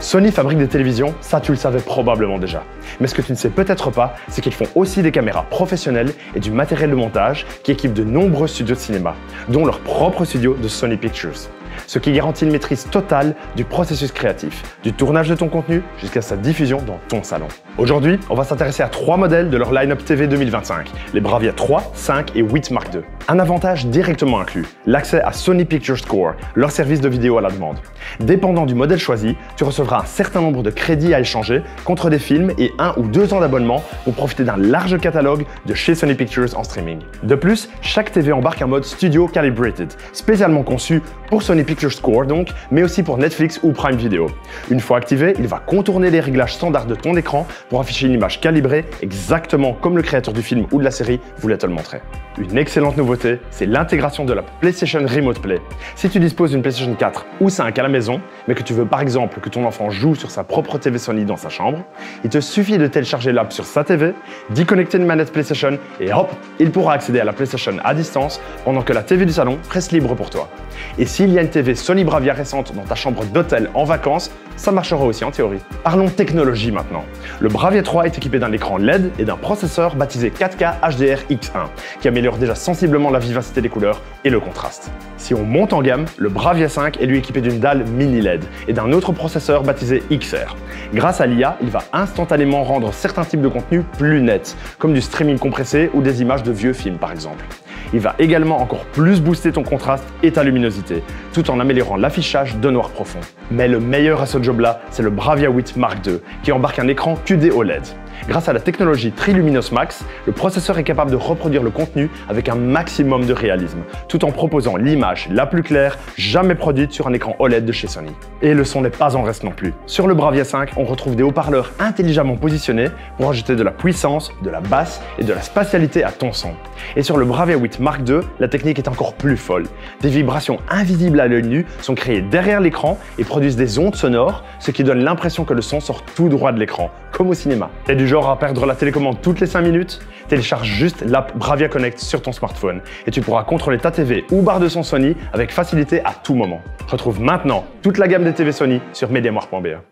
Sony fabrique des télévisions, ça tu le savais probablement déjà. Mais ce que tu ne sais peut-être pas, c'est qu'ils font aussi des caméras professionnelles et du matériel de montage qui équipent de nombreux studios de cinéma, dont leur propre studio de Sony Pictures. Ce qui garantit une maîtrise totale du processus créatif, du tournage de ton contenu jusqu'à sa diffusion dans ton salon. Aujourd'hui, on va s'intéresser à 3 modèles de leur line-up TV 2025, les Bravia 3, 5 et 8 Mark II. Un avantage directement inclus, l'accès à Sony Pictures Score, leur service de vidéo à la demande. Dépendant du modèle choisi, tu recevras un certain nombre de crédits à échanger contre des films et 1 ou 2 ans d'abonnement pour profiter d'un large catalogue de chez Sony Pictures en streaming. De plus, chaque TV embarque un mode Studio Calibrated, spécialement conçu pour Sony Pictures Score donc, mais aussi pour Netflix ou Prime Video. Une fois activé, il va contourner les réglages standards de ton écran pour afficher une image calibrée exactement comme le créateur du film ou de la série voulait te le montrer. Une excellente nouveauté, c'est l'intégration de la PlayStation Remote Play. Si tu disposes d'une PlayStation 4 ou 5 à la maison, mais que tu veux par exemple que ton enfant joue sur sa propre TV Sony dans sa chambre, il te suffit de télécharger l'app sur sa TV, d'y connecter une manette PlayStation et hop, il pourra accéder à la PlayStation à distance pendant que la TV du salon reste libre pour toi. Et s'il y a une TV Sony Bravia récente dans ta chambre d'hôtel en vacances, ça marchera aussi en théorie. Parlons technologie maintenant. Le Bravia 3 est équipé d'un écran LED et d'un processeur baptisé 4K HDR-X1 qui améliore déjà sensiblement la vivacité des couleurs et le contraste. Si on monte en gamme, le Bravia 5 est lui équipé d'une dalle mini LED et d'un autre processeur baptisé XR. Grâce à l'IA, il va instantanément rendre certains types de contenus plus nets, comme du streaming compressé ou des images de vieux films par exemple. Il va également encore plus booster ton contraste et ta luminosité, tout en améliorant l'affichage de noir profond. Mais le meilleur à ce job-là, c'est le Bravia 8 Mark II, qui embarque un écran QD OLED. Grâce à la technologie Triluminos Max, le processeur est capable de reproduire le contenu avec un maximum de réalisme, tout en proposant l'image la plus claire jamais produite sur un écran OLED de chez Sony. Et le son n'est pas en reste non plus. Sur le Bravia 5, on retrouve des haut-parleurs intelligemment positionnés pour ajouter de la puissance, de la basse et de la spatialité à ton son. Et sur le Bravia 8 Mark II, la technique est encore plus folle. Des vibrations invisibles à l'œil nu sont créées derrière l'écran et produisent des ondes sonores, ce qui donne l'impression que le son sort tout droit de l'écran, comme au cinéma. T'es du genre à perdre la télécommande toutes les 5 minutes? Télécharge juste l'app Bravia Connect sur ton smartphone et tu pourras contrôler ta TV ou barre de son Sony avec facilité à tout moment. Retrouve maintenant toute la gamme des TV Sony sur mediamarkt.be.